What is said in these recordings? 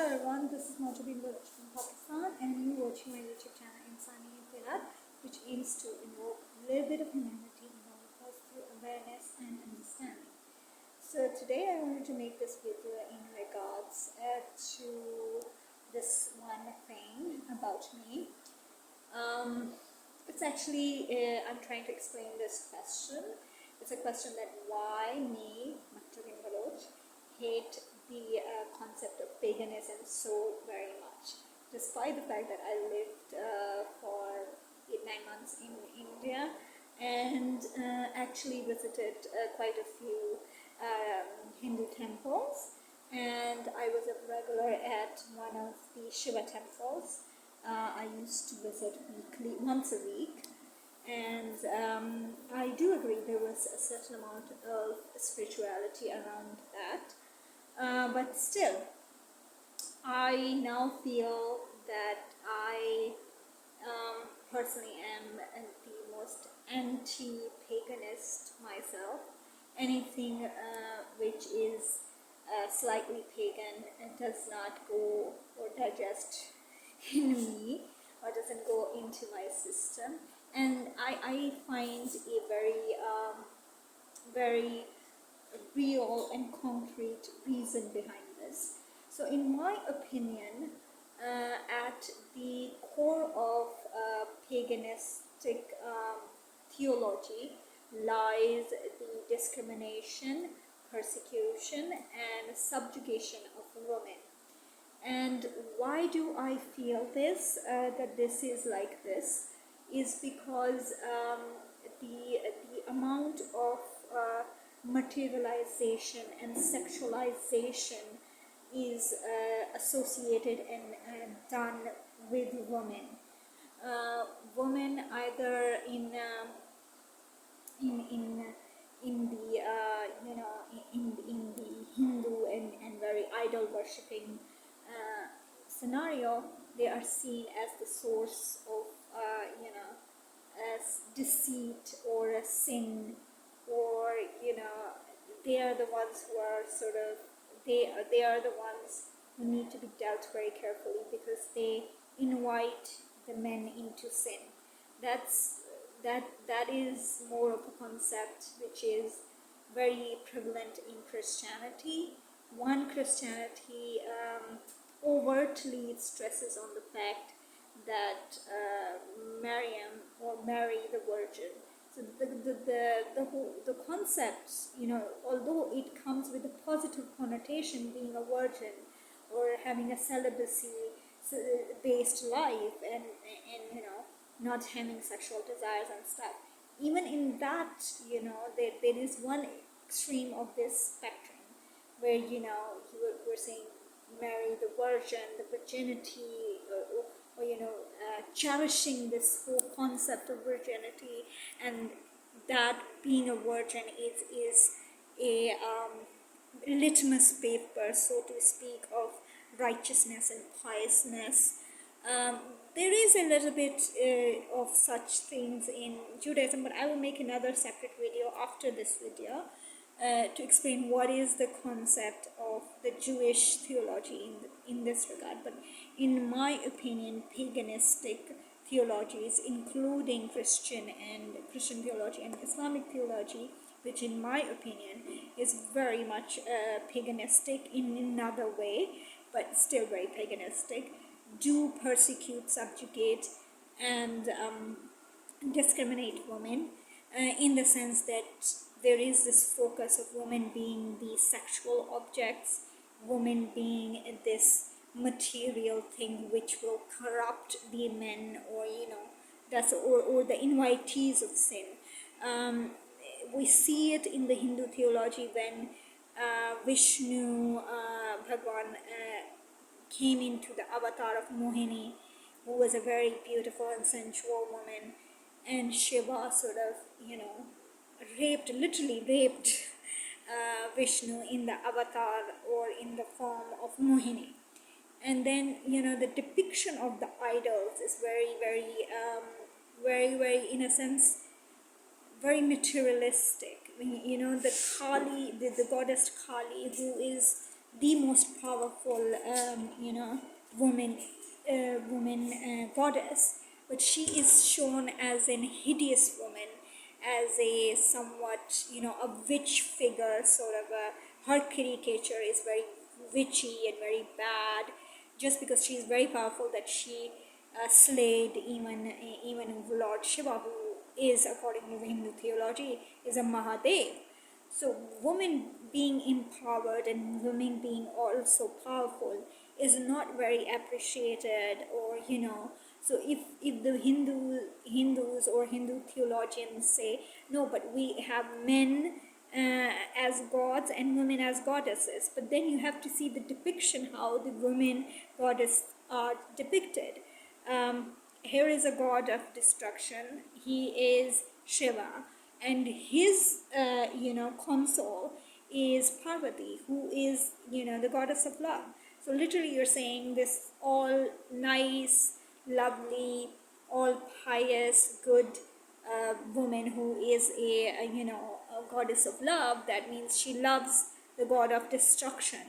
everyone, this is Motabin from Pakistan and you're watching my YouTube channel Insani, which aims to invoke a little bit of humanity in all of us through awareness and understanding. So today I wanted to make this video in regards to this one thing about me. It's actually, I'm trying to explain this question. It's a question that why me, Motabin Baloch, hate the concept of paganism so very much, despite the fact that I lived for 8-9 months in India and actually visited quite a few Hindu temples, and I was a regular at one of the Shiva temples. I used to visit once a week, and I do agree there was a certain amount of spirituality around that. But still, I now feel that I personally am the most anti-paganist myself. Anything which is slightly pagan does not go or digest in me, or doesn't go into my system, and I find a very real and concrete reason behind this. So in my opinion, at the core of paganistic theology lies the discrimination, persecution and subjugation of women. And why do I feel this, that this is like this, is because the amount of materialization and sexualization is associated and done with women. Women either in the in the Hindu and very idol worshipping scenario, they are seen as the source of as deceit or a sin, or they are the ones who are sort of they are the ones who need to be dealt very carefully because they invite the men into sin. That is more of a concept which is very prevalent in Christianity. One, Christianity overtly stresses on the fact that Maryam, or Mary the Virgin. So the concept, although it comes with a positive connotation, being a virgin or having a celibacy-based life, and not having sexual desires and stuff. Even in that, there is one extreme of this spectrum where we're saying Mary the Virgin, the virginity, or cherishing this whole concept of virginity, and that being a virgin is a litmus paper, so to speak, of righteousness and piousness. There is a little bit of such things in Judaism, but I will make another separate video after this video to explain what is the concept of the Jewish theology in this regard. But in my opinion, paganistic theologies, including Christian theology and Islamic theology, which in my opinion is very much paganistic in another way, but still very paganistic, do persecute, subjugate and discriminate women in the sense that there is this focus of women being the sexual objects, women being this material thing which will corrupt the men, or or the invitees of sin. We see it in the Hindu theology when Vishnu Bhagwan came into the avatar of Mohini, who was a very beautiful and sensual woman, and Shiva sort of literally raped Vishnu in the avatar or in the form of Mohini. And then the depiction of the idols is very in a sense very materialistic. The Kali, the goddess Kali, who is the most powerful, woman, goddess, but she is shown as an hideous woman, as a somewhat, a witch figure, sort of her caricature is very witchy and very bad, just because she is very powerful, that she slayed even Lord Shiva, who is, according to Hindu theology, is a Mahadev. So women being empowered and women being also powerful is not very appreciated, or so if the Hindus or Hindu theologians say no, but we have men as gods and women as goddesses, but then you have to see the depiction, how the women goddess are depicted. Here is a god of destruction. He is Shiva, and his console is Parvati, who is the goddess of love. So literally you're saying this all nice, lovely, all pious, good woman who is a goddess of love. That means she loves the god of destruction.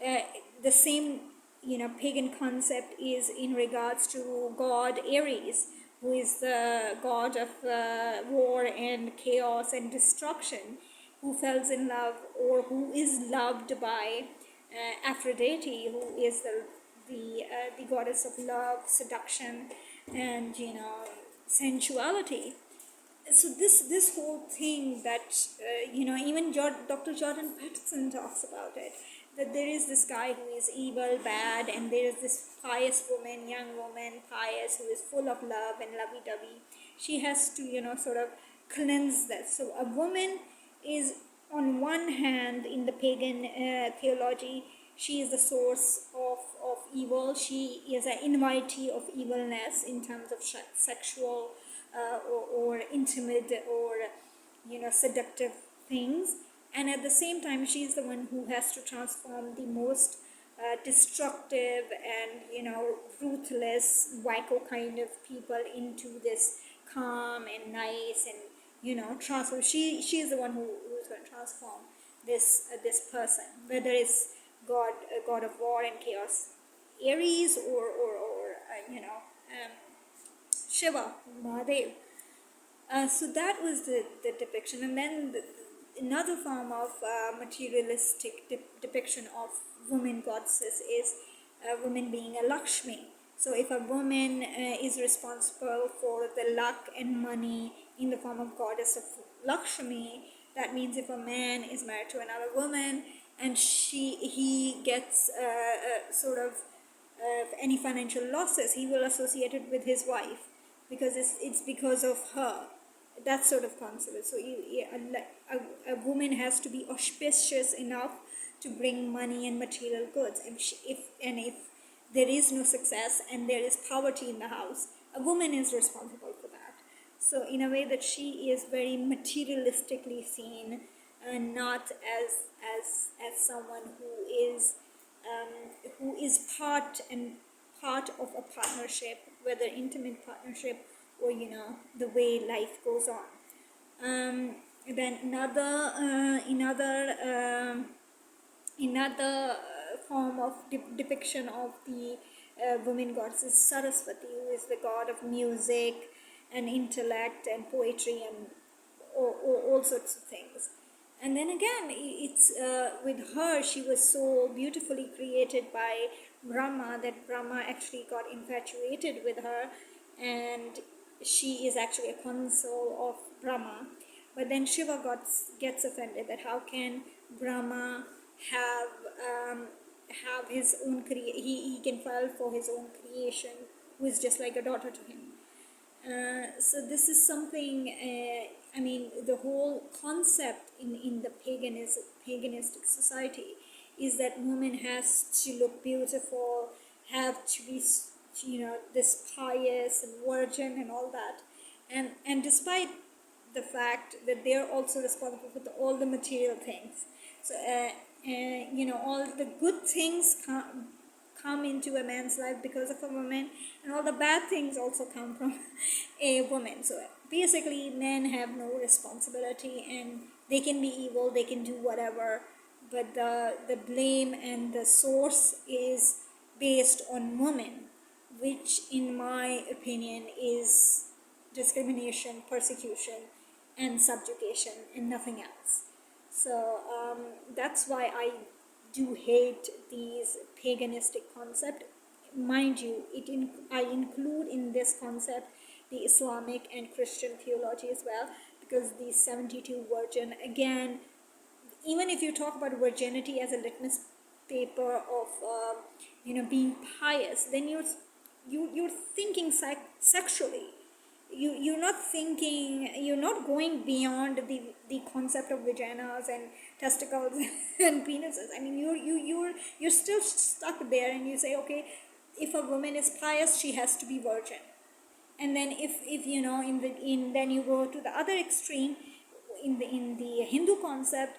The same pagan concept is in regards to god Ares, who is the god of war and chaos and destruction, who falls in love, or who is loved by Aphrodite, who is the goddess of love, seduction, and sensuality. So this whole thing that even Dr. Jordan Peterson talks about it, that there is this guy who is evil, bad, and there is this pious woman, young woman, pious, who is full of love and lovey-dovey. She has to sort of cleanse that. So a woman is, on one hand, in the pagan theology, she is the source of evil. She is an invitee of evilness in terms of sexual or intimate or seductive things, and at the same time she is the one who has to transform the most destructive and ruthless wacko kind of people into this calm and nice, and transform. She is the one who's going to transform this person, whether it's god of war and chaos Ares, or Shiva, Mahadev. So that was the depiction. And then another form of materialistic depiction of women goddesses is women being a Lakshmi. So if a woman is responsible for the luck and money in the form of goddess of Lakshmi, that means if a man is married to another woman and he gets sort of any financial losses, he will associate it with his wife, because it's because of her, that sort of concept. So a woman has to be auspicious enough to bring money and material goods, and if there is no success and there is poverty in the house, a woman is responsible for that. So in a way that she is very materialistically seen, not as someone who is part of a partnership, whether intimate partnership or the way life goes on. Then another form of depiction of the woman goddess is Saraswati, who is the god of music and intellect and poetry and all sorts of things. And then again, it's with her, she was so beautifully created by Brahma that Brahma actually got infatuated with her, and she is actually a console of Brahma. But then Shiva gets offended that how can Brahma have his own he can fall for his own creation, who is just like a daughter to him. So this is something, the whole concept in the paganistic society is that woman has to look beautiful, have to be, this pious and virgin and all that. And despite the fact that they're also responsible for all the material things. So, all the good things come into a man's life because of a woman, and all the bad things also come from a woman. So basically men have no responsibility, and they can be evil, they can do whatever, but the blame and the source is based on women, which in my opinion is discrimination, persecution, and subjugation, and nothing else. So that's why I do hate these paganistic concept. Mind you, I include in this concept the Islamic and Christian theology as well, because the 72 virgin, again, even if you talk about virginity as a litmus paper of being pious, then you're thinking sexually. You're not going beyond the concept of vaginas and testicles and penises. I mean, you're still stuck there, and you say, okay, if a woman is pious, she has to be virgin. And then if then you go to the other extreme in the Hindu concept.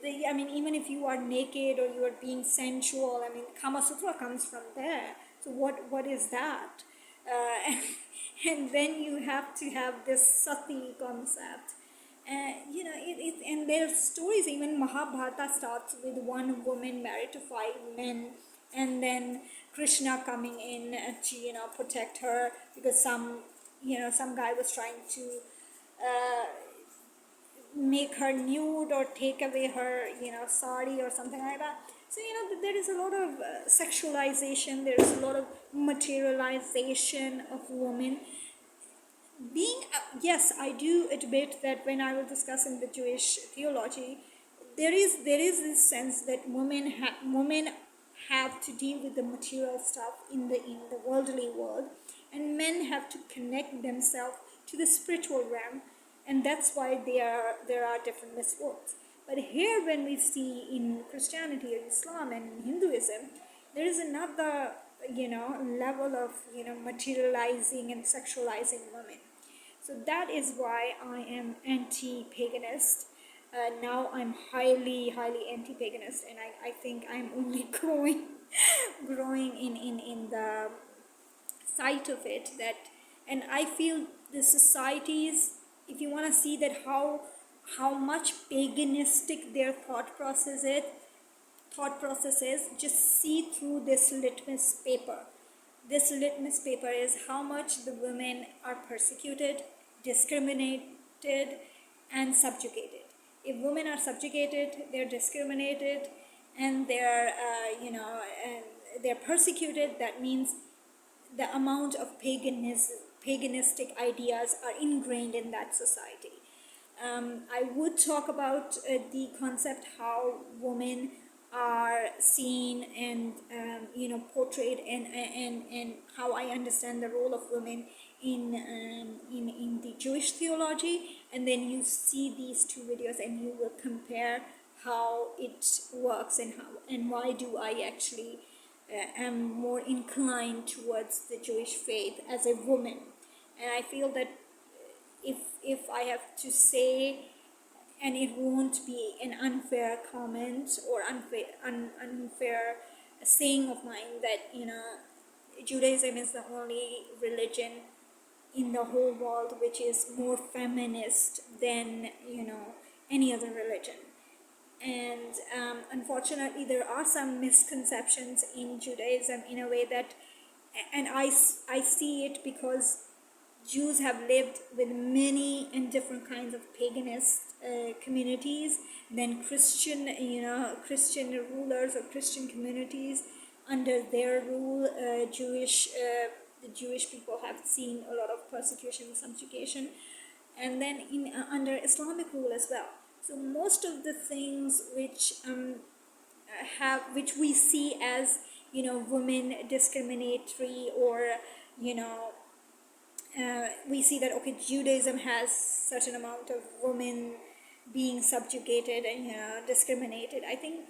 I mean, even if you are naked or you are being sensual, I mean, Kama Sutra comes from there. So what is that? Uh, and then you have to have this sati concept. And there's stories. Even Mahabharata starts with one woman married to 5 men, and then Krishna coming in to protect her, because some guy was trying to uh, make her nude or take away her sari or something like that. So there is a lot of sexualization, there is a lot of materialization of women being yes, I do admit that when I was discussing the Jewish theology, there is this sense that women have to deal with the material stuff in the worldly world, and men have to connect themselves to the spiritual realm, and that's why there are different misworks. But here, when we see in Christianity or Islam and Hinduism, there is another level of materializing and sexualizing women. So that is why I am anti-paganist. Now I'm highly anti-paganist, and I think I'm only growing in the sight of it. And I feel the societies, if you want to see that how much paganistic their thought process is, just see through this litmus paper. This litmus paper is how much the women are persecuted, discriminated, and subjugated. If women are subjugated, they're discriminated, and they're persecuted. That means the amount of paganistic ideas are ingrained in that society. I would talk about the concept how women are seen and portrayed, and how I understand the role of women in the Jewish theology, and then you see these two videos and you will compare how it works and why do I actually am more inclined towards the Jewish faith as a woman. And I feel that if I have to say, and it won't be an unfair comment or unfair saying of mine, that Judaism is the only religion in the whole world which is more feminist than any other religion. And unfortunately, there are some misconceptions in Judaism in a way that, and I see it because Jews have lived with many and different kinds of paganist communities than Christian rulers or Christian communities. Under their rule, the Jewish people have seen a lot of persecution and subjugation, and then under Islamic rule as well. So most of the things which we see as women discriminatory, or we see that okay, Judaism has certain amount of women being subjugated and discriminated. I think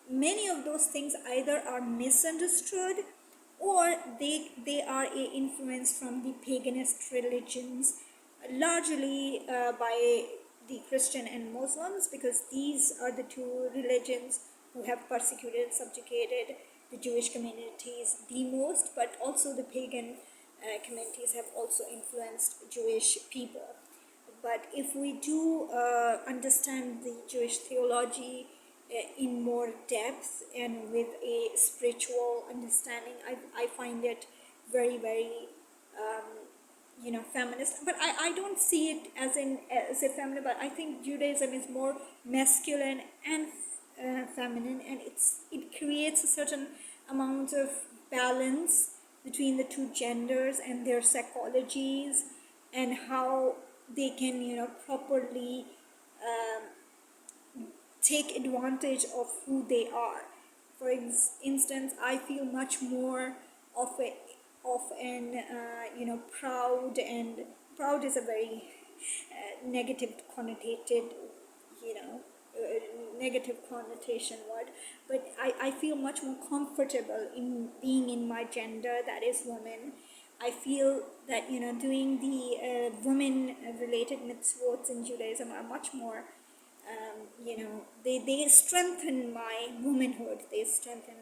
many of those things either are misunderstood, or they are influenced from the paganist religions, largely by the Christian and Muslims, because these are the two religions who have persecuted, subjugated the Jewish communities the most, but also the pagan communities have also influenced Jewish people. But if we do understand the Jewish theology in more depth and with a spiritual understanding. I find it very, very feminist, but I don't see it as a feminine, but I think Judaism is more masculine and feminine, and it creates a certain amount of balance between the two genders and their psychologies, and how they can properly take advantage of who they are. For instance, I feel much more of an proud, and proud is a very negative connotated, you know negative connotation word, but I feel much more comfortable in being in my gender, that is woman. I feel that doing the women related mitzvot in Judaism are much more they strengthen my womanhood, they strengthen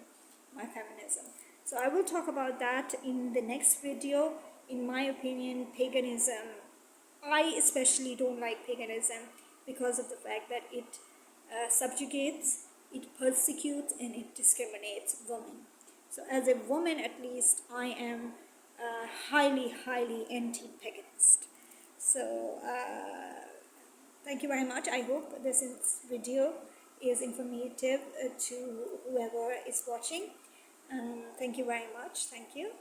my feminism. So I will talk about that in the next video. In my opinion, paganism, I especially don't like paganism because of the fact that it subjugates, it persecutes, and it discriminates women. So as a woman, at least, I am highly, highly anti-paganist. So thank you very much. I hope this video is informative to whoever is watching. Thank you very much. Thank you.